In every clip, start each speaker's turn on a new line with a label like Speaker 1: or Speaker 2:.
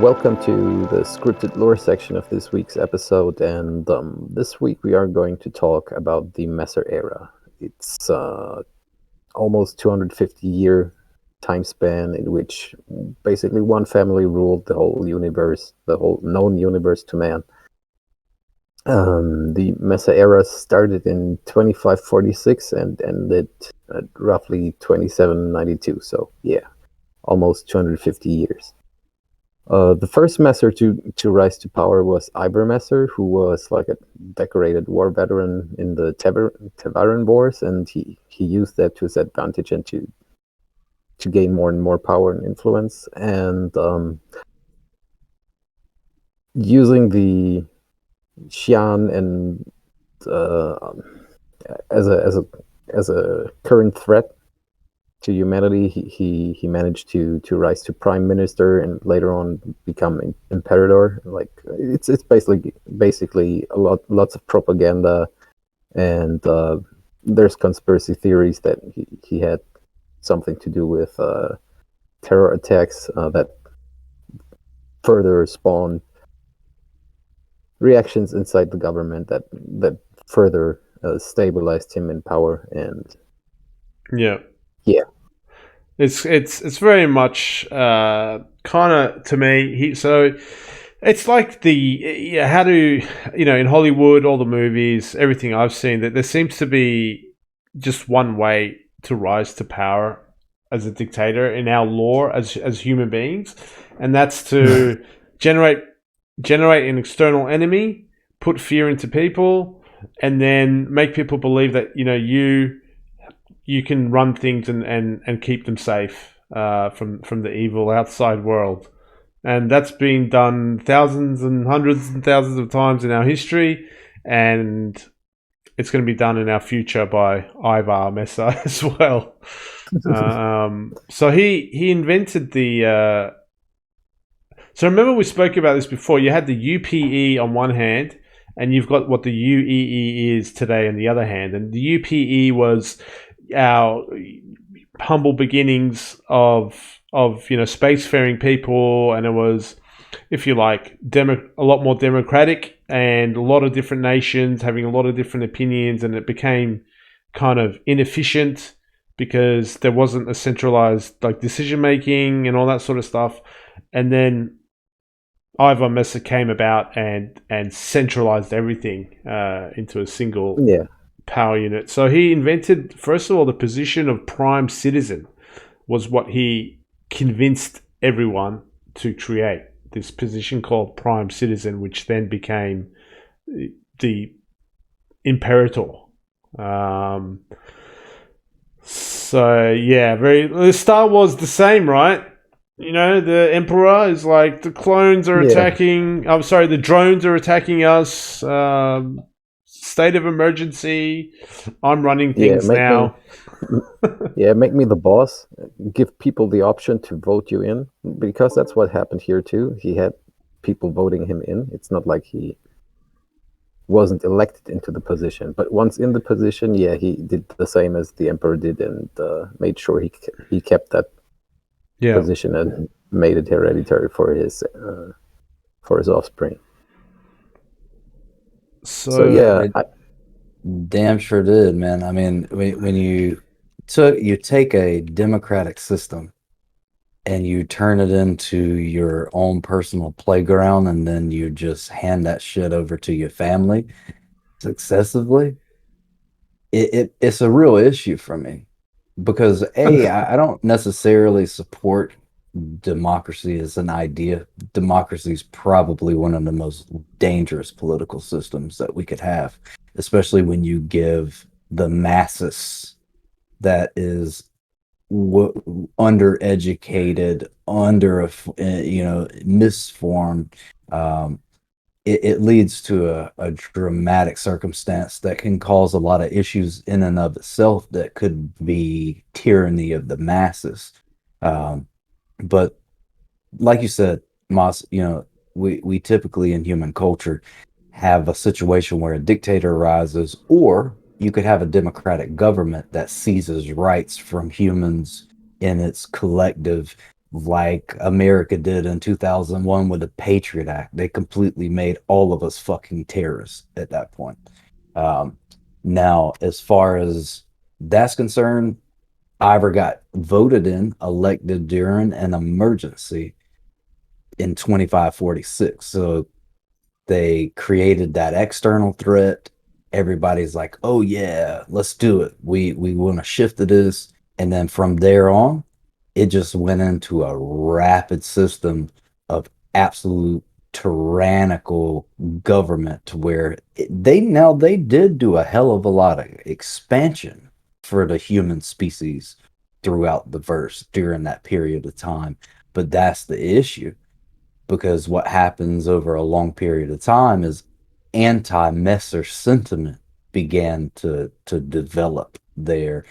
Speaker 1: Welcome to the scripted lore section of this week's episode, and this week we are going to talk about the Messer era. It's almost 250-year time span in which basically one family ruled the whole universe, the whole known universe to man. The Messer era started in 2546 and ended at roughly 2792, so yeah, almost 250 years. The first Messer to rise to power was Messer, who was like a decorated war veteran in the Tevaran Wars, and he used that to his advantage and to gain more and more power and influence. And using the Xian and as a current threat to humanity, he managed to rise to prime minister and later on become imperator. Like it's basically lots of propaganda, and there's conspiracy theories that he had something to do with terror attacks that further spawned reactions inside the government that further stabilized him in power. And
Speaker 2: yeah,
Speaker 1: it's
Speaker 2: very much kind of to me. It's like how do in Hollywood, all the movies, everything I've seen, that there seems to be just one way to rise to power as a dictator in our lore as human beings, and that's to generate an external enemy, put fear into people, and then make people believe that you can run things and keep them safe from the evil outside world. And that's been done thousands and hundreds and thousands of times in our history, and it's going to be done in our future by Ivar Messer as well. So he invented the... So remember we spoke about this before. You had the UPE on one hand, and you've got what the UEE is today on the other hand. And the UPE was our humble beginnings of spacefaring people, and it was, if you like, a lot more democratic, and a lot of different nations having a lot of different opinions, and it became kind of inefficient because there wasn't a centralized decision making and all that sort of stuff. And then Ivar Messer came about and centralized everything into a single power unit. So he invented, first of all, the position of prime citizen was what he convinced everyone to create, this position called prime citizen, which then became the imperator. The Star Wars the same, right? The Emperor is like, the clones are attacking. I'm sorry, the drones are attacking us. State of emergency. I'm running things now.
Speaker 1: Make me the boss. Give people the option to vote you in, because that's what happened here too. He had people voting him in. It's not like he wasn't elected into the position, but once in the position, he did the same as the Emperor did, and made sure he kept that position and made it hereditary for his offspring.
Speaker 3: I damn sure did, man. I mean, when you take a democratic system and you turn it into your own personal playground, and then you just hand that shit over to your family successively, it's a real issue for me, because I don't necessarily support democracy as an idea. Democracy is probably one of the most dangerous political systems that we could have, especially when you give the masses that is undereducated, misformed. It leads to a dramatic circumstance that can cause a lot of issues in and of itself, that could be tyranny of the masses. But like you said, Moss, we typically in human culture have a situation where a dictator rises, or you could have a democratic government that seizes rights from humans in its collective like America did in 2001 with the Patriot Act. They completely made all of us fucking terrorists at that point. Um, Now, as far as that's concerned, Ivor got voted in, elected during an emergency in 2546. So they created that external threat. Everybody's like, "Oh yeah, let's do it. We want to shift to this." And then from there on, it just went into a rapid system of absolute tyrannical government to where they did do a hell of a lot of expansion for the human species throughout the verse during that period of time. But that's the issue, because what happens over a long period of time is anti-Messer sentiment began to develop there.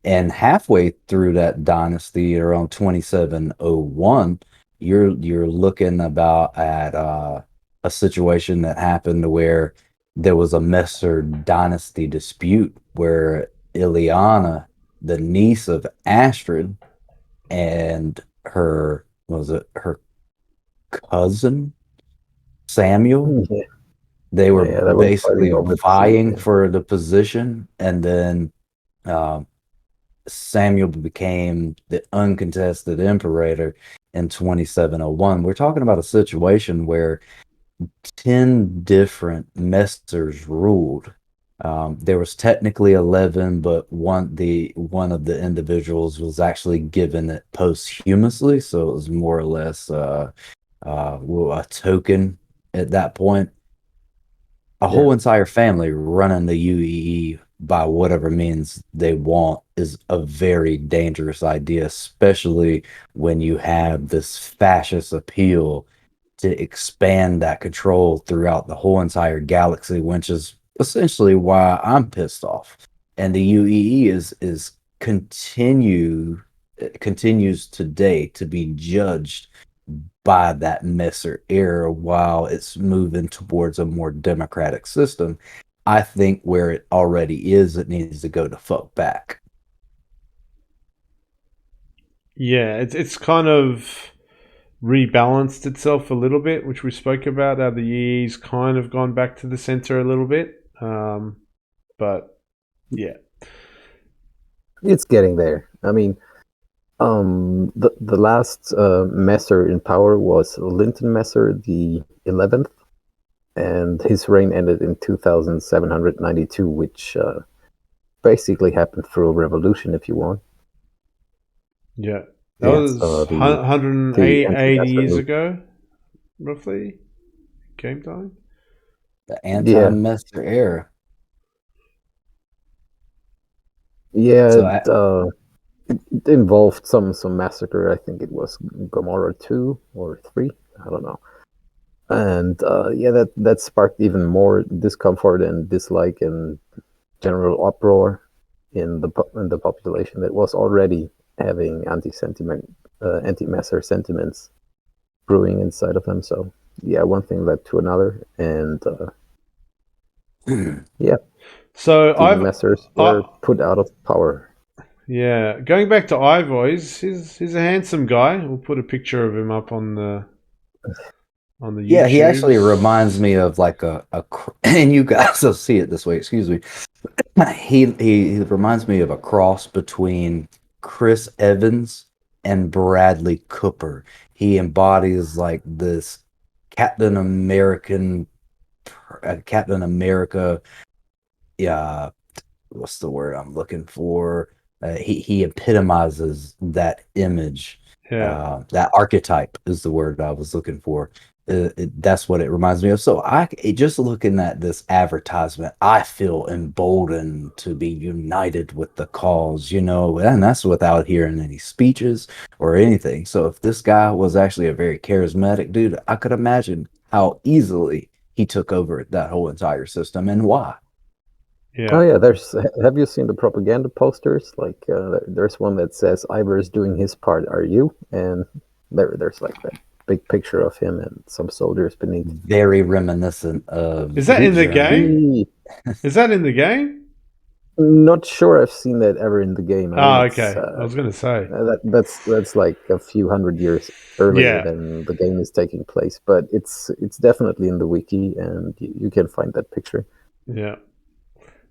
Speaker 3: And halfway through that dynasty, around 2701, you're looking about at a situation that happened where there was a Messer dynasty dispute where Ileana, the niece of Astrid, and her was it her cousin Samuel.
Speaker 1: Yeah,
Speaker 3: They were
Speaker 1: yeah, that was fighting
Speaker 3: basically
Speaker 1: over the same
Speaker 3: vying
Speaker 1: thing.
Speaker 3: for the position, and then um, Samuel became the uncontested imperator in 2701. We're talking about a situation where 10 different messers ruled. There was technically 11, but one of the individuals was actually given it posthumously, so it was more or less well, a token at that point. A
Speaker 1: Yeah,
Speaker 3: whole entire family running the UEE by whatever means they want is a very dangerous idea, especially when you have this fascist appeal to expand that control throughout the whole entire galaxy, which is essentially why I'm pissed off. And the UEE is continues today to be judged by that Messer era while it's moving towards a more democratic system. I think where it already is, it needs to go to fuck back.
Speaker 2: Yeah, it's kind of rebalanced itself a little bit, which we spoke about. How the years kind of gone back to the center a little bit, but yeah,
Speaker 1: it's getting there. I mean, the last Messer in power was Linton Messer the 11th, and his reign ended in 2792, which basically happened through a revolution, if you want.
Speaker 2: yeah, that
Speaker 1: Yeah,
Speaker 2: was
Speaker 1: the
Speaker 2: 180
Speaker 1: anti-Messer
Speaker 2: years
Speaker 1: move.
Speaker 2: ago, roughly game time.
Speaker 3: The
Speaker 1: Yeah,
Speaker 3: anti-Messer era.
Speaker 1: yeah.
Speaker 3: So
Speaker 1: It involved some massacre. I think it was Gomorrah 2 or 3. I don't know. And yeah, that sparked even more discomfort and dislike and general uproar in the population that was already having anti-Messer sentiments brewing inside of them. So yeah, one thing led to another, and yeah,
Speaker 2: So
Speaker 1: the Messers were put out of power.
Speaker 2: yeah, going back to Ivor, he's a handsome guy. We'll put a picture of him up on the
Speaker 3: yeah, he actually reminds
Speaker 2: YouTubes.
Speaker 3: me of like and you guys will see it this way. Excuse me. He reminds me of a cross between Chris Evans and Bradley Cooper. He embodies like this Captain American, Captain America. Yeah, what's the word I'm looking for? He epitomizes that image.
Speaker 2: Yeah,
Speaker 3: That archetype is the word I was looking for. That's what it reminds me of. So just looking at this advertisement, I feel emboldened to be united with the cause, and that's without hearing any speeches or anything. So if this guy was actually a very charismatic dude, I could imagine how easily he took over that whole entire system and why.
Speaker 1: Oh
Speaker 2: yeah.
Speaker 1: yeah, there's. Have you seen the propaganda posters? Like, there's one that says Ivor's doing his part. Are you? And there's like that big picture of him and some soldiers beneath.
Speaker 3: Very reminiscent of
Speaker 2: Is that
Speaker 1: He
Speaker 2: in the
Speaker 3: Germany.
Speaker 2: game?
Speaker 1: he
Speaker 2: Is that in the game?
Speaker 1: Not sure I've seen that ever in the game. I mean,
Speaker 2: Oh,
Speaker 1: it's
Speaker 2: okay. I was going to say.
Speaker 1: that's like a few hundred years earlier
Speaker 2: Yeah.
Speaker 1: than the game is taking place, but it's definitely in the wiki, and you can find that picture.
Speaker 2: Yeah.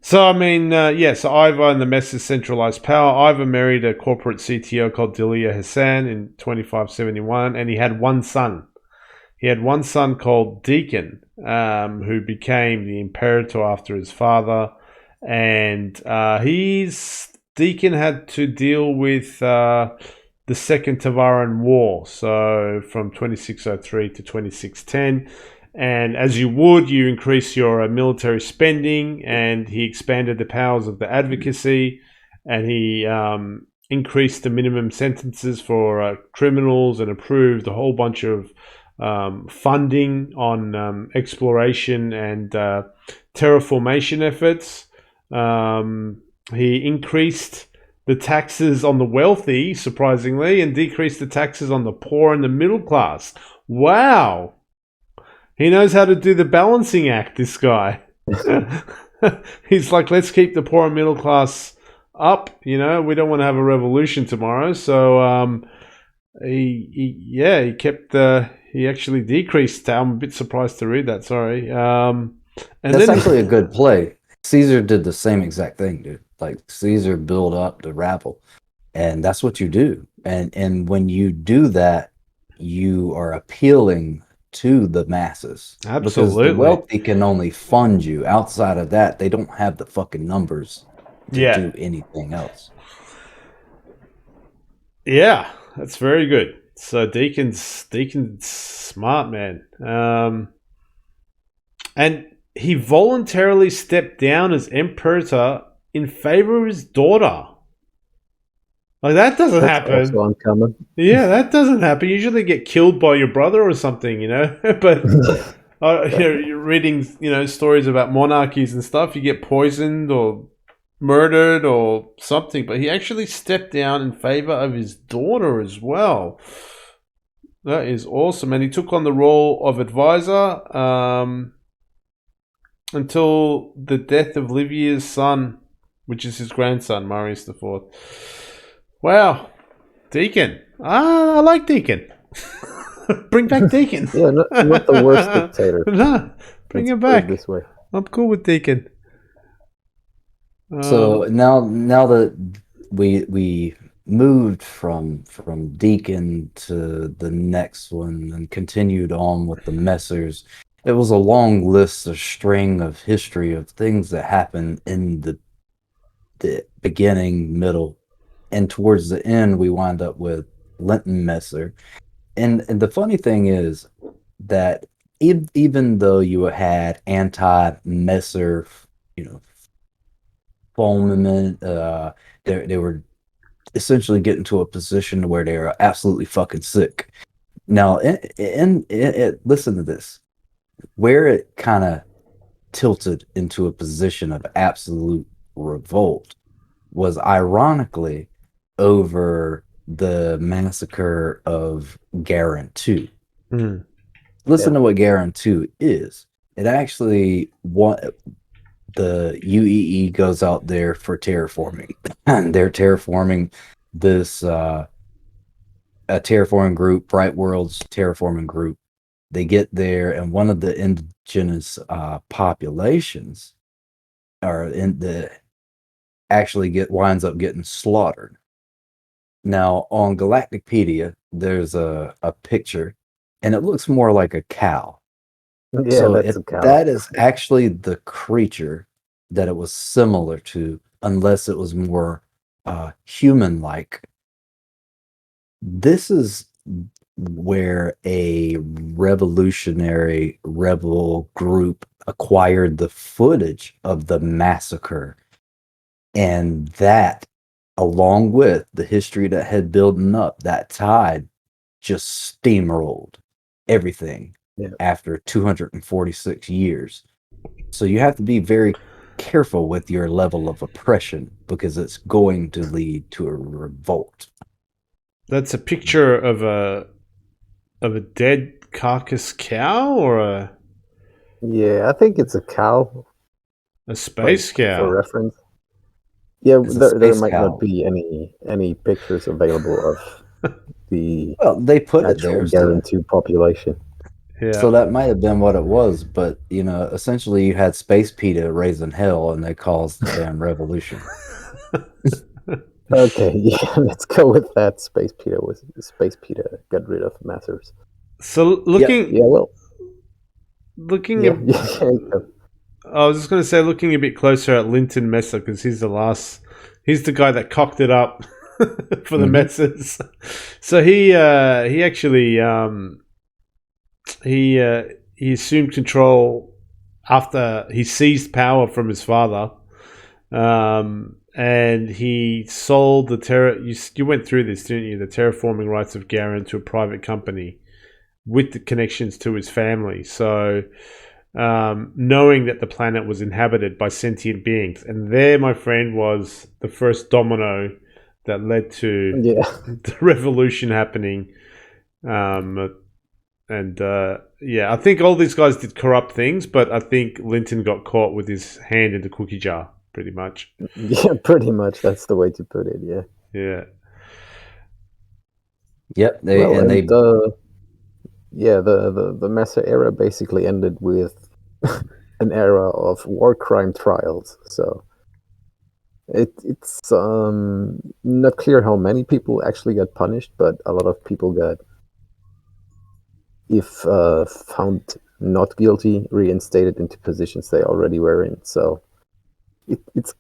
Speaker 2: So, I mean, so Ivor and the Mess's centralized power. Ivor married a corporate CTO called Delia Hassan in 2571, and he had one son. He had one son called Deacon, who became the imperator after his father. And Deacon had to deal with the Second Tavaran War, so from 2603 to 2610. And as you would, you increase your military spending, and he expanded the powers of the advocacy, and he increased the minimum sentences for criminals and approved a whole bunch of funding on exploration and terraformation efforts. He increased the taxes on the wealthy, surprisingly, and decreased the taxes on the poor and the middle class. Wow. He knows how to do the balancing act, this guy. He's like, let's keep the poor and middle class up. We don't want to have a revolution tomorrow. So he actually decreased. I'm a bit surprised to read that. Sorry. And
Speaker 3: That's
Speaker 2: then
Speaker 3: actually a good play. Caesar did the same exact thing, dude. Like Caesar built up the rabble, and that's what you do. And when you do that, you are appealing to the masses because the
Speaker 2: absolutely,
Speaker 3: wealthy can only fund you. Outside of that, they don't have the fucking numbers to
Speaker 2: yeah,
Speaker 3: do anything else.
Speaker 2: yeah, that's very good. So Deacon's smart, man. And he voluntarily stepped down as Emperor in favor of his daughter. Like, that doesn't
Speaker 1: That's also
Speaker 2: happen.
Speaker 1: uncommon.
Speaker 2: Yeah, that doesn't happen. You usually get killed by your brother or something, But
Speaker 1: Yeah.
Speaker 2: you're reading, stories about monarchies and stuff. You get poisoned or murdered or something. But he actually stepped down in favor of his daughter as well. That is awesome. And he took on the role of advisor until the death of Livier's son, which is his grandson, Marius the Fourth. Wow. Deacon. I like Deacon. Bring back Deacon.
Speaker 1: Yeah, not the worst dictator.
Speaker 2: No, bring
Speaker 1: Let's
Speaker 2: him
Speaker 1: put it
Speaker 2: back.
Speaker 1: this way.
Speaker 2: I'm cool with Deacon.
Speaker 3: So now that we moved from Deacon to the next one and continued on with the Messers, it was a long list, a string of history of things that happened in the beginning, middle, and towards the end we wind up with Linton Messer. And the funny thing is that even though you had anti-Messer, you know, foaming, they were essentially getting to a position where they are absolutely fucking sick. Now, listen to this, where it kind of tilted into a position of absolute revolt was ironically over the massacre of Garin 2.
Speaker 2: Mm.
Speaker 3: Listen
Speaker 1: Yeah.
Speaker 3: to what Garin 2 is. It actually the UEE goes out there for terraforming. And they're terraforming this a terraforming group, Bright Worlds terraforming group. They get there, and one of the indigenous populations are in the actually winds up getting slaughtered. Now on Galacticpedia, there's a picture, and it looks more like a cow.
Speaker 1: Yeah,
Speaker 3: So
Speaker 1: that's a cow.
Speaker 3: that is actually the creature that it was similar to, unless it was more human-like. This is where a revolutionary rebel group acquired the footage of the massacre, and that, along with the history that had building up, that tide just steamrolled everything
Speaker 1: Yeah.
Speaker 3: after 246 years. So you have to be very careful with your level of oppression because it's going to lead to a revolt.
Speaker 2: That's a picture of a dead carcass cow or
Speaker 1: Yeah, I think it's a cow,
Speaker 2: a
Speaker 1: like
Speaker 2: space
Speaker 1: for
Speaker 2: cow.
Speaker 1: reference. Yeah,
Speaker 3: It's a
Speaker 1: there
Speaker 3: space
Speaker 1: might not
Speaker 3: cow.
Speaker 1: be any pictures available of the
Speaker 3: Well, they put it
Speaker 1: actual
Speaker 3: there, so
Speaker 1: guaranteed population.
Speaker 2: Yeah.
Speaker 3: so that might have been what it was. But essentially, you had space PETA raising hell, and they caused the damn revolution.
Speaker 1: Okay, yeah, let's go with that. Space Peter got rid of Masters.
Speaker 2: So
Speaker 3: Yep.
Speaker 1: Yeah, well,
Speaker 2: looking,
Speaker 1: yeah, yeah,
Speaker 2: I was just going to say, looking a bit closer at Linton Messer because he's the guy that cocked it up for the
Speaker 3: Hmm.
Speaker 2: Messers. So he actually he uh, he assumed control after he seized power from his father, and he sold the You went through this, didn't you? The terraforming rights of Garen to a private company with the connections to his family. So, knowing that the planet was inhabited by sentient beings, and there, my friend, was the first domino that led to
Speaker 1: yeah.
Speaker 2: the revolution happening. Um, and yeah, I think all these guys did corrupt things, but I think Linton got caught with his hand in the cookie jar, pretty much.
Speaker 1: Yeah, pretty much. That's the way to put it. Yeah.
Speaker 2: Yeah.
Speaker 3: Yep. They
Speaker 1: Well,
Speaker 3: and
Speaker 1: and
Speaker 3: they
Speaker 1: yeah, the Mesa era basically ended with an era of war crime trials. So it's not clear how many people actually got punished, but a lot of people got, if found not guilty, reinstated into positions they already were in. So it's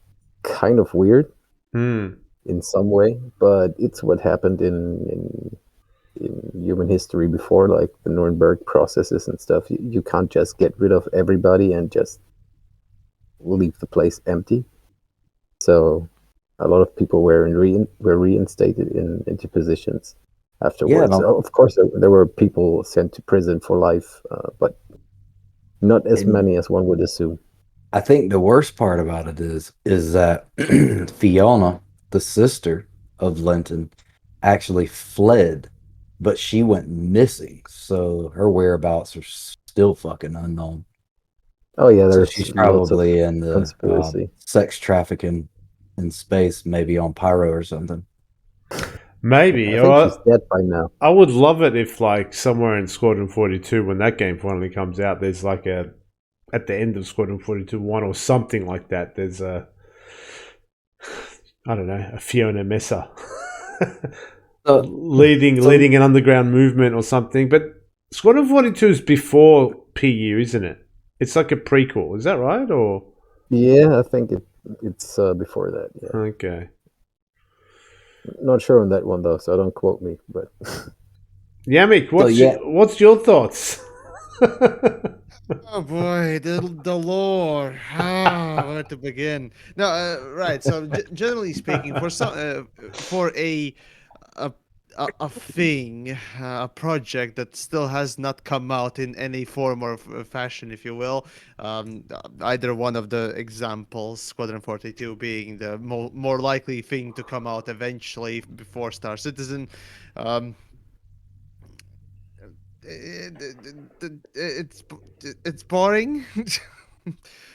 Speaker 1: kind of weird
Speaker 2: Hmm.
Speaker 1: in some way, but it's what happened in human history before, like the Nuremberg processes and stuff. You can't just get rid of everybody and just leave the place empty. So a lot of people were reinstated into positions
Speaker 3: yeah.
Speaker 1: afterwards. Of course, there were people sent to prison for life, but not as
Speaker 3: And
Speaker 1: many as one would assume.
Speaker 3: I think the worst part about it is that Fiona, the sister of Linton, actually fled, but she went missing. So her whereabouts are still fucking unknown.
Speaker 1: Oh yeah,
Speaker 3: So
Speaker 1: there's
Speaker 3: she's
Speaker 1: lots of
Speaker 3: probably in the
Speaker 1: conspiracy.
Speaker 3: sex trafficking in space, maybe on Pyro or something.
Speaker 2: Maybe.
Speaker 1: I think she's
Speaker 2: Or
Speaker 1: dead by now.
Speaker 2: I would love it if, like, somewhere in Squadron 42, when that game finally comes out, there's like at the end of Squadron 42 1 or something like that, there's I don't know, a Fiona Messer
Speaker 3: So, so
Speaker 2: leading an underground movement or something. But Squadron 42 is before PU, isn't it? It's like a prequel. Is that right? Or
Speaker 1: Yeah, I think it's before that. Yeah,
Speaker 2: okay.
Speaker 1: not sure on that one though, so don't quote me. But
Speaker 2: Yamik,
Speaker 3: so yeah,
Speaker 2: what's your thoughts?
Speaker 4: Oh boy, the lore. Where to begin? No, right. So generally speaking, for a a thing, a project that still has not come out in any form or fashion, if you will. Either one of the examples, Squadron 42 being the more likely thing to come out eventually before Star Citizen. Um, it's it's boring.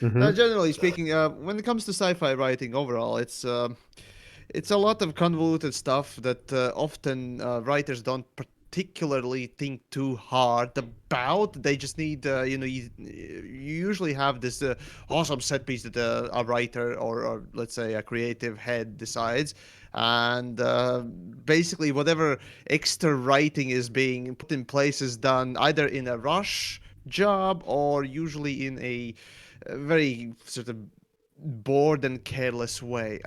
Speaker 2: Hmm.
Speaker 4: Generally speaking, when it comes to sci-fi writing overall, it's a lot of convoluted stuff that often writers don't particularly think too hard about. They just need, you usually have this awesome set piece that a writer or let's say a creative head decides, and basically whatever extra writing is being put in place is done either in a rush job or usually in a very sort of bored and careless way.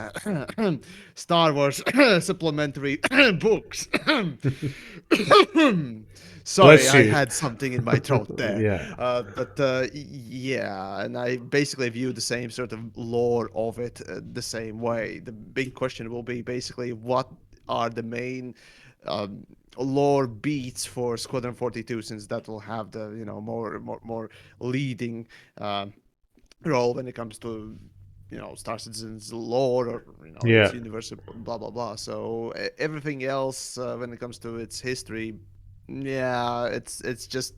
Speaker 4: Star Wars supplementary books. Sorry,
Speaker 2: Bless
Speaker 4: I
Speaker 2: you.
Speaker 4: had something in my throat there.
Speaker 2: Yeah.
Speaker 4: Yeah, and I basically view the same sort of lore of it the same way. The big question will be basically what are the main um, lore beats for Squadron 42, since that will have the more leading. Role when it comes to Star Citizen's lore or its
Speaker 2: Yeah.
Speaker 4: universe, blah blah blah. So everything else when it comes to its history, yeah, it's just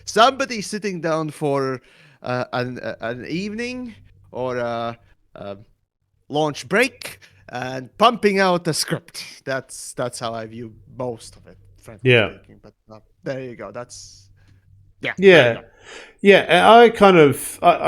Speaker 4: somebody sitting down for an evening or launch break and pumping out a script. That's how I view most of it, frankly speaking. But there you go. That's there you go.
Speaker 2: Yeah, I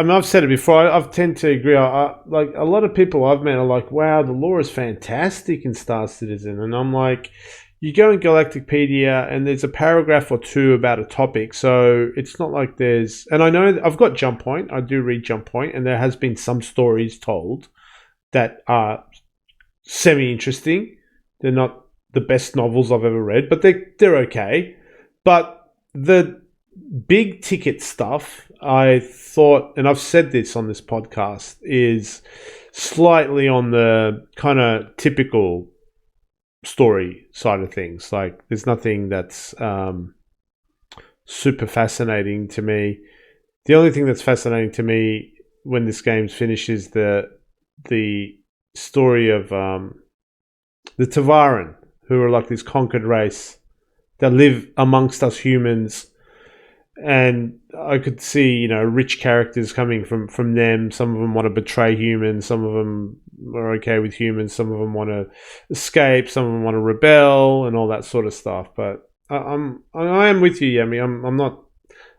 Speaker 2: mean, I've said it before. I tend to agree. Like a lot of people I've met are like, "Wow, the lore is fantastic in Star Citizen," and I'm like, you go in Galacticpedia and there's a paragraph or two about a topic, so it's not like there's. And I know I've got Jump Point. I do read Jump Point, and there has been some stories told that are semi-interesting. They're not the best novels I've ever read, but they're okay. But the big ticket stuff, I thought, and I've said this on this podcast, is slightly on the kind of typical story side of things. Like, there's nothing that's super fascinating to me. The only thing that's fascinating to me when this game's finished is the story of the Tavaran, who are like this conquered race that live amongst us humans. And I could see, rich characters coming from them. Some of them want to betray humans. Some of them are okay with humans. Some of them want to escape. Some of them want to rebel and all that sort of stuff. But I am with you, Yami. I'm not.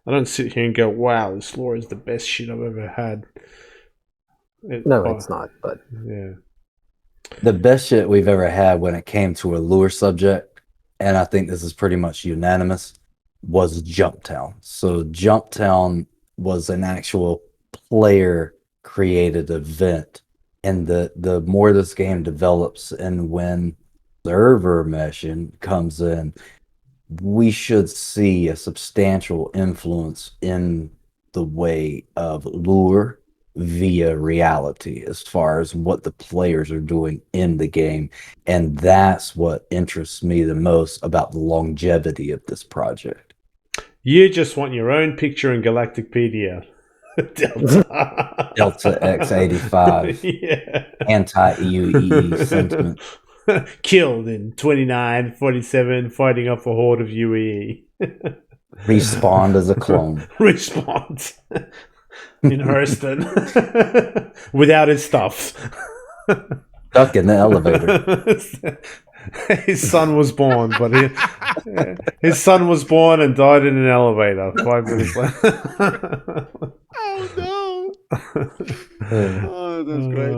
Speaker 2: I don't sit here and go, "Wow, this lore is the best shit I've ever had."
Speaker 1: It's not. But
Speaker 2: yeah,
Speaker 3: the best shit we've ever had when it came to a lure subject, and I think this is pretty much unanimous, was Jumptown. So Jumptown was an actual player created event, and the more this game develops and when server meshing comes in, we should see a substantial influence in the way of lure via reality as far as what the players are doing in the game. And that's what interests me the most about the longevity of this project.
Speaker 2: You just want your own picture in Galacticpedia. Delta.
Speaker 3: Delta X85.
Speaker 2: Yeah.
Speaker 3: Anti-UE sentiment.
Speaker 2: Killed in 2947, fighting off a horde of UEE.
Speaker 3: Respawned as a clone.
Speaker 2: Respawned in Hurston without his stuff.
Speaker 3: Stuck in the elevator.
Speaker 2: His son was born, but his son was born and died in an elevator 5 minutes later.
Speaker 4: Oh no! Oh, that's great.